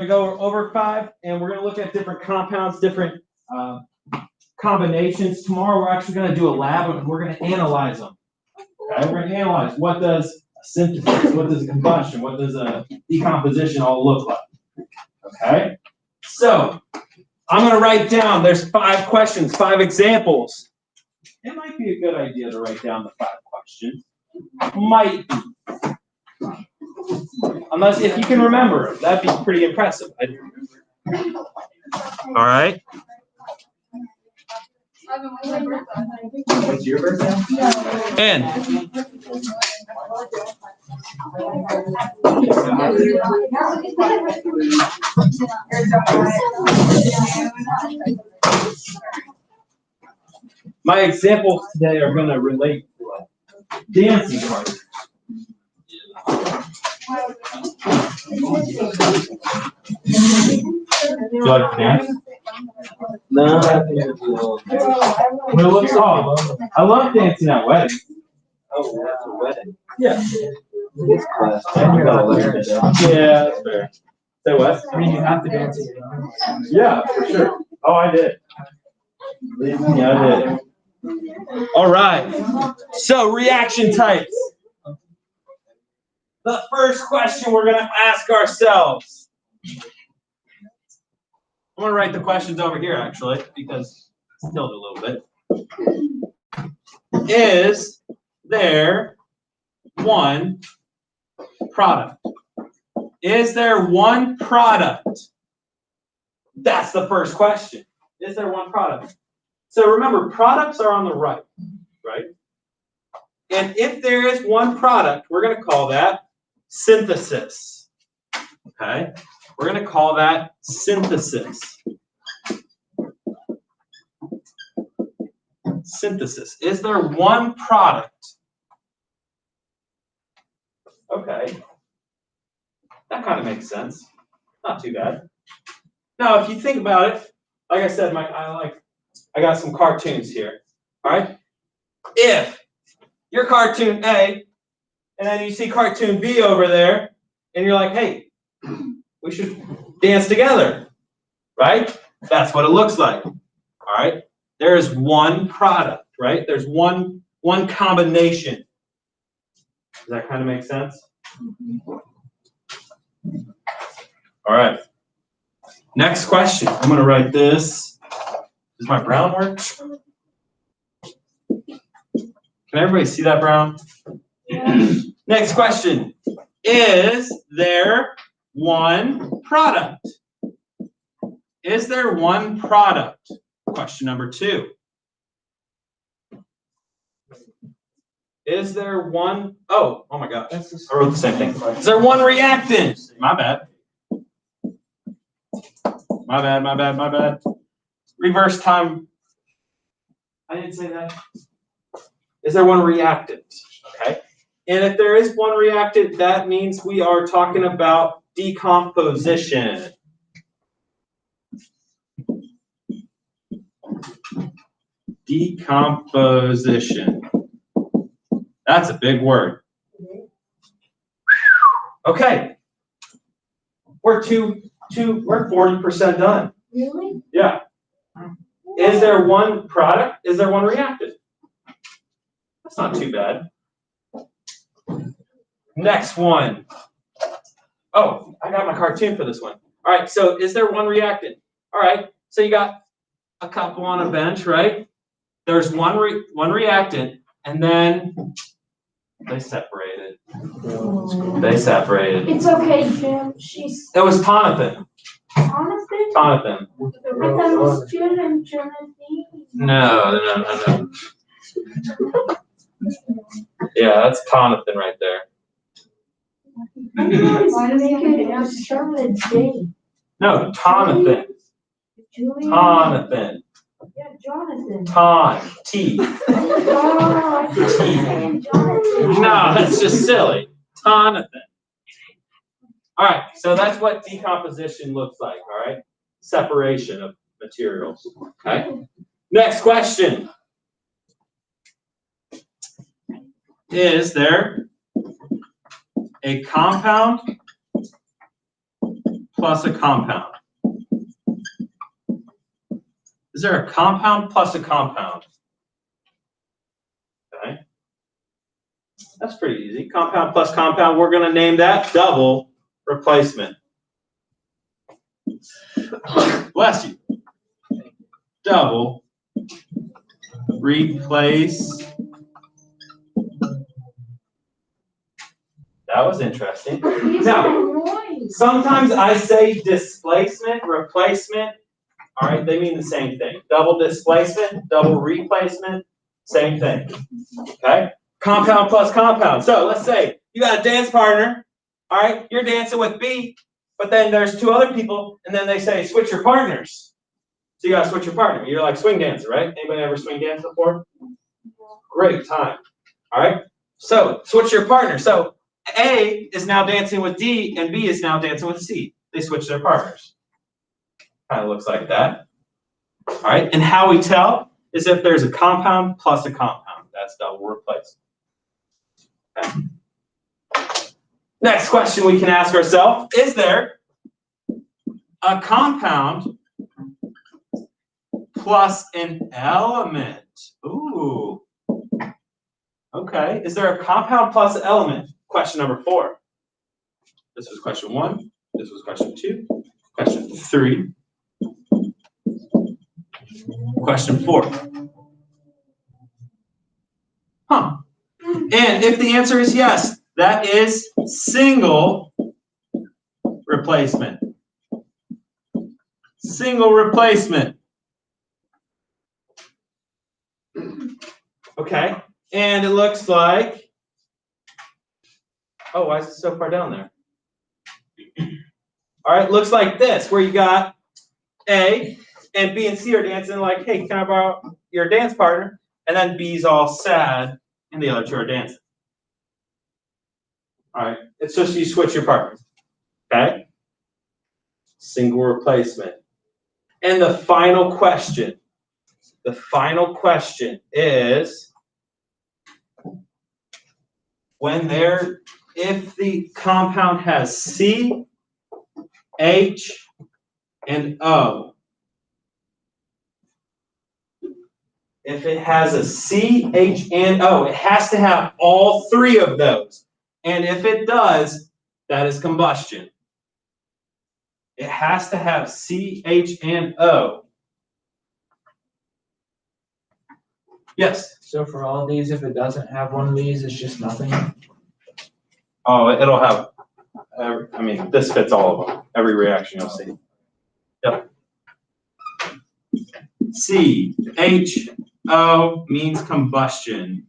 to go over 5, and we're going to look at different compounds, different combinations. Tomorrow, we're actually going to do a lab, and we're going to analyze them. Okay? We're going to analyze what does a synthesis, what does a combustion, what does a decomposition all look like. Okay? So, I'm going to write down, there's 5 questions, 5 examples. It might be a good idea to write down the 5 questions. Might be. Unless, if you can remember, that'd be pretty impressive. All right. What's your birthday? And my examples today are going to relate to dancing cards. Do you like to dance? No, I think it's a little. I love dancing at weddings. Oh, that's a wedding. Yeah. This class. Yeah, that's fair. Say what? I mean, you have to dance. Yeah, for sure. Oh, I did. Yeah, I did. All right. So, reaction types. The first question we're going to ask ourselves. I'm going to write the questions over here, actually, because it's tilted a little bit. Is there one product? Is there one product? That's the first question. Is there one product? So remember, products are on the right, right? And if there is one product, we're going to call that synthesis. Okay? We're going to call that synthesis. Synthesis. Is there one product? Okay. That kind of makes sense. Not too bad. Now, if you think about it, like I said, I got some cartoons here. All right? If you're cartoon A, and then you see cartoon B over there, and you're like, hey, we should dance together, right? That's what it looks like. All right? There is one product, right? There's one combination. Does that kind of make sense? All right. Next question. I'm going to write this. Does my brown work? Can everybody see that brown? Yeah. Next question. Is there one product? Is there one product? Question number 2. Is there one? Oh my gosh. I wrote the same thing. Is there one reactant? My bad. My bad. Reverse time. I didn't say that. Is there one reactant? Okay. And if there is one reactant, that means we are talking about decomposition. Decomposition. That's a big word. Okay. We're 40% done. Really? Yeah. Is there one product? Is there one reactant? That's not too bad. Next one. Oh, I got my cartoon for this one. All right, so is there one reactant? All right, so you got a couple on a bench, right? There's one reactant, and then they separated. They separated. It's okay, Jim. It was Tonathan. Tonathan? Tonathan. I thought it was Jim and Jonathan. No. Yeah, that's Tonathan right there. Why does it start with a J? No, Tonathan. Tonathan. Yeah, Jonathan. T. Oh, I keep saying Jonathan. No, that's just silly. Tonathan. All right, so that's what decomposition looks like, all right? Separation of materials, okay? Next question. Is there a compound plus a compound? Is there a compound plus a compound? Okay. That's pretty easy. Compound plus compound, we're going to name that double replacement. Bless you. Double replace. That was interesting. Now, sometimes I say displacement, replacement. All right, they mean the same thing. Double displacement, double replacement, same thing. Okay? Compound plus compound. So let's say you got a dance partner. All right, you're dancing with B, but then there's two other people, and then they say switch your partners. So you got to switch your partner. You're like swing dancer, right? Anybody ever swing dance before? Great time. All right. So switch your partner. So A is now dancing with D, and B is now dancing with C. They switch their partners. Kind of looks like that. All right. And how we tell is if there's a compound plus a compound. That's double replacement. Okay. Next question we can ask ourselves, is there a compound plus an element? Ooh. Okay. Is there a compound plus an element? Question number 4. This was question 1. This was question 2. Question 3. Question 4. Huh. And if the answer is yes, that is single replacement. Single replacement. Okay. And it looks like, oh, why is it so far down there? All right, looks like this, where you got A and B and C are dancing like, hey, can I borrow your dance partner? And then B's all sad and the other two are dancing. All right, it's just you switch your partner. Okay? Single replacement. And the final question is, if the compound has C, H, and O. If it has a C, H, and O, it has to have all 3 of those. And if it does, that is combustion. It has to have C, H, and O. Yes? So for all of these, if it doesn't have one of these, it's just nothing? Oh, it'll have, I mean, this fits all of them. Every reaction you'll see. Yep. C, H, O means combustion.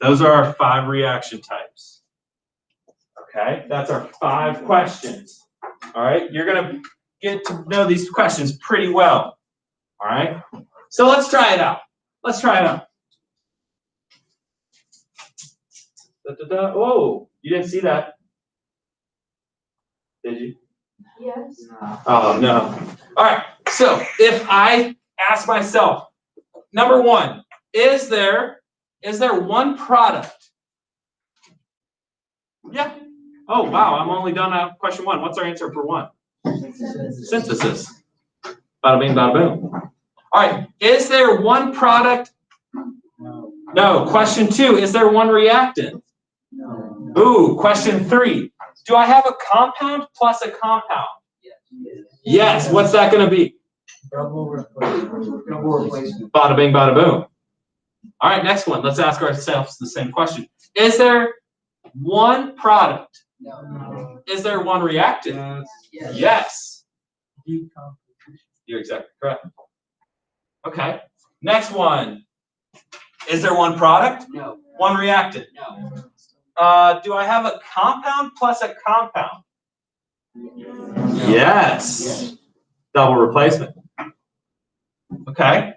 Those are our 5 reaction types. Okay, that's our 5 questions. All right, you're going to get to know these questions pretty well. All right, so let's try it out. Let's try it out. Oh, you didn't see that, did you? Yes. Oh, no. All right, so if I ask myself, number 1, is there one product? Yeah. Oh, wow, I'm only done at question 1. What's our answer for 1? Synthesis. Bada bing, bada boom. All right, is there one product? No. No. Question 2, is there one reactant? No. Ooh, question 3, do I have a compound plus a compound? Yes, what's that going to be? Double replacement. Double replacement. Bada bing, bada boom. All right, next one. Let's ask ourselves the same question. Is there one product? No. Is there one reactant? Yes. Yes. You're exactly correct. Okay. Next one. Is there one product? No. One reactant? No. Do I have a compound plus a compound? Yes. Double replacement. Okay.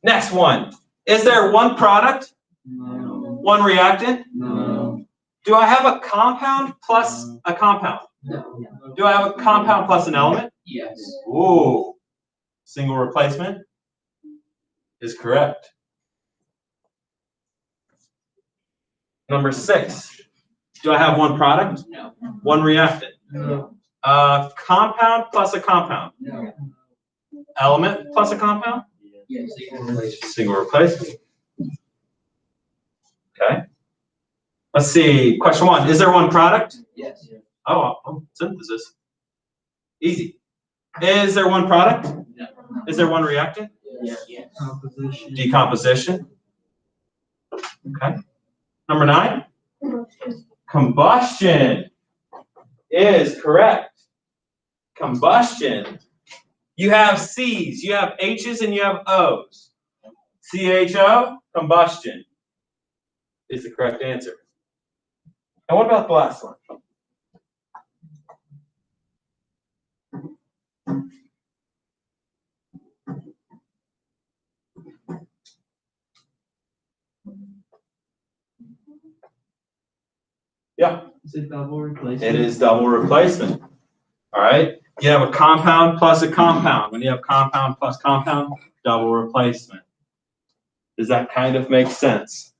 Next one. Is there one product? No. One reactant? No. Do I have a compound plus a compound? No. Do I have a compound plus an element? Yes. Ooh. Single replacement is correct. Number 6. Do I have one product? No. One reactant? No. Compound plus a compound? No. Element plus a compound? Yes. Relation. Single replacement. Okay. Let's see. Question 1. Is there one product? Yes. Oh, synthesis. Easy. Is there one product? No. Is there one reactant? Yes. Yes. Composition. Decomposition. Okay. Number 9. Combustion is correct. Combustion. You have C's, you have H's, and you have O's. CHO, combustion, is the correct answer. And what about the last one? Yeah. Is it double replacement? It is double replacement. All right. You have a compound plus a compound. When you have compound plus compound, double replacement. Does that kind of make sense?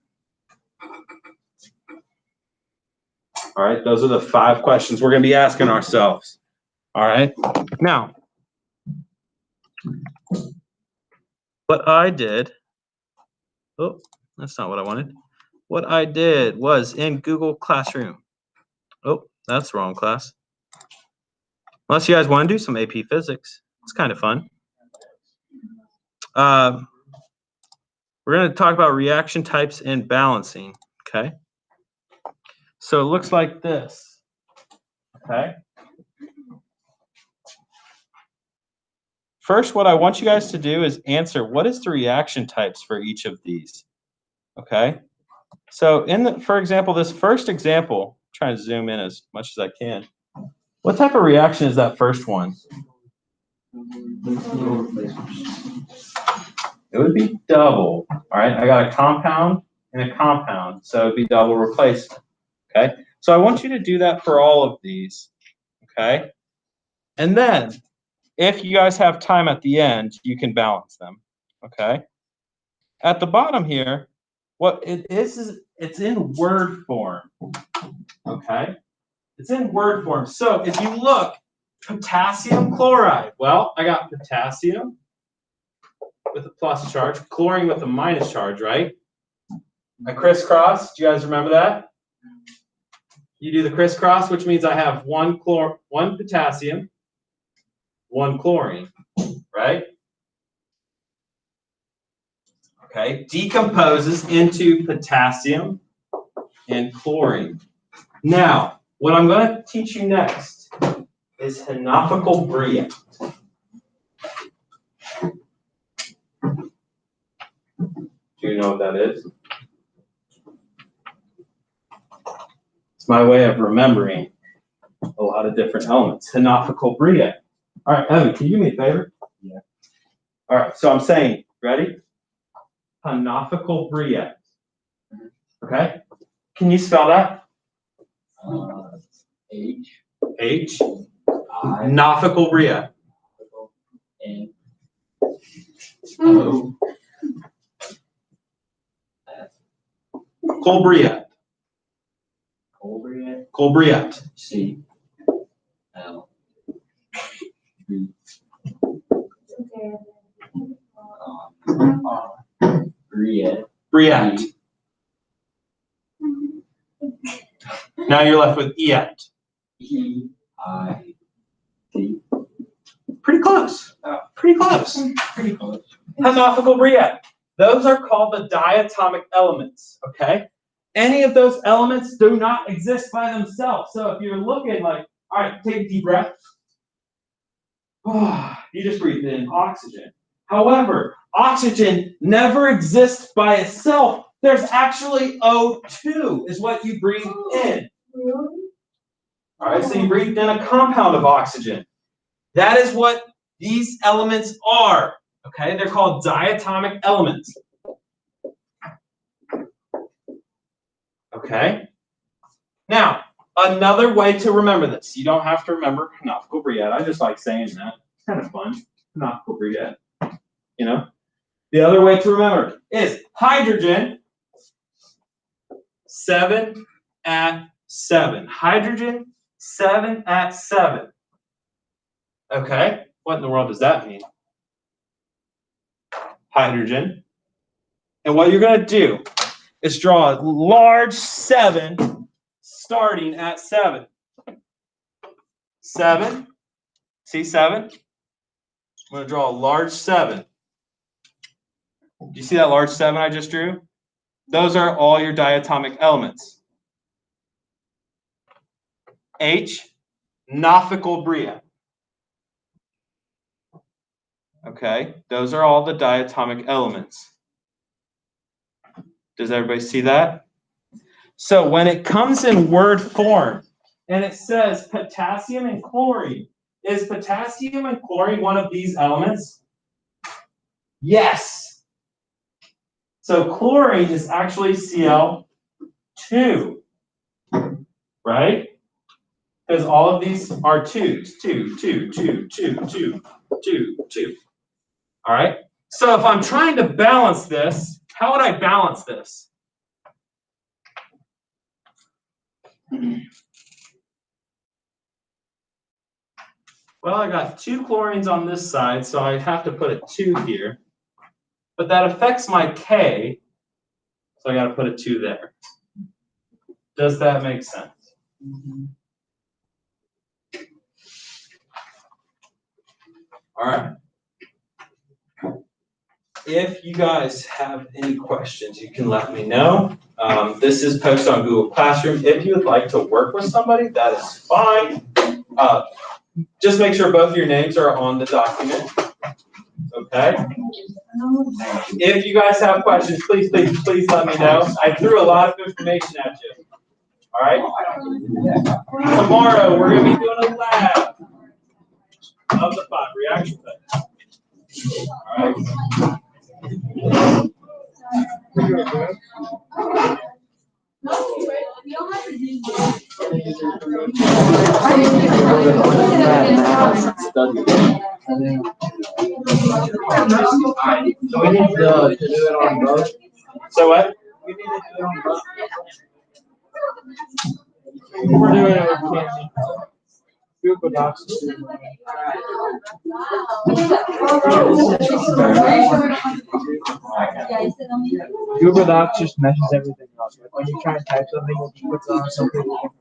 All right. Those are the 5 questions we're going to be asking ourselves. All right. Now, what I did, oh, that's not what I wanted. What I did was in Google Classroom. Oh, that's the wrong class. Unless you guys want to do some AP Physics. It's kind of fun. We're going to talk about reaction types and balancing, okay? So it looks like this, okay? First, what I want you guys to do is answer, what is the reaction types for each of these, okay? So for example, this first example, I'm trying to zoom in as much as I can. What type of reaction is that first one? It would be double, all right? I got a compound and a compound, so it'd be double replacement, okay? So I want you to do that for all of these, okay? And then, if you guys have time at the end, you can balance them, okay? At the bottom here, what it is it's in word form, okay? It's in word form. So if you look, potassium chloride. Well, I got potassium with a plus charge, chlorine with a minus charge, right? I crisscross. Do you guys remember that? You do the crisscross, which means I have one potassium, one chlorine, right? Okay, decomposes into potassium and chlorine. Now, what I'm going to teach you next is mhe-mhkz-gpp. Do you know what that is? It's my way of remembering a lot of different elements. mhe-mhkz-gpp. All right, Evan, can you do me a favor? Yeah. All right, so I'm saying, ready? mhe-mhkz-gpp. Okay? Can you spell that? H. H. I. mhe-mhkz-gpp. N. O. F. Gpp. Colbriet. C. L. B. Briet. Briet. Now you're left with iet. E. I. T. Pretty close. Pretty close. Pretty close. mhe-mhkz-gpp. Those are called the diatomic elements, okay? Any of those elements do not exist by themselves. So if you're looking like, all right, take a deep breath. You just breathe in oxygen. However, oxygen never exists by itself. There's actually O2 is what you breathe in. All right, so you breathed in a compound of oxygen. That is what these elements are. Okay, they're called diatomic elements. Okay. Now, another way to remember this. You don't have to remember mhe-mhkz-gpp. I just like saying that. It's kind of fun. mhe-mhkz-gpp. You know? The other way to remember is hydrogen, 7 at 7. Hydrogen, 7 at 7. Okay, what in the world does that mean? Hydrogen. And what you're going to do is draw a large 7 starting at 7. 7. See 7? I'm going to draw a large 7. Do you see that large 7 I just drew? Those are all your diatomic elements. H, Nothical Bria. Okay, those are all the diatomic elements. Does everybody see that? So when it comes in word form and it says potassium and chlorine, is potassium and chlorine one of these elements? Yes. So chlorine is actually Cl2, right? Because all of these are 2s. 2, 2, 2, 2, 2, 2, 2. All right? So if I'm trying to balance this, how would I balance this? Well, I got 2 chlorines on this side, so I have to put a 2 here. But that affects my K, so I got to put a 2 there. Does that make sense? All right. If you guys have any questions, you can let me know. This is posted on Google Classroom. If you would like to work with somebody, that is fine. Just make sure both of your names are on the document. Okay? If you guys have questions, please let me know. I threw a lot of information at you. All right? Tomorrow, we're going to be doing a lab of the 5 reaction types. All right? So we need to do it on both. So what? We need to do it on both. We're doing it with Google Docs. Google Docs just meshes everything up. Like when you try and type something, it just puts on something different.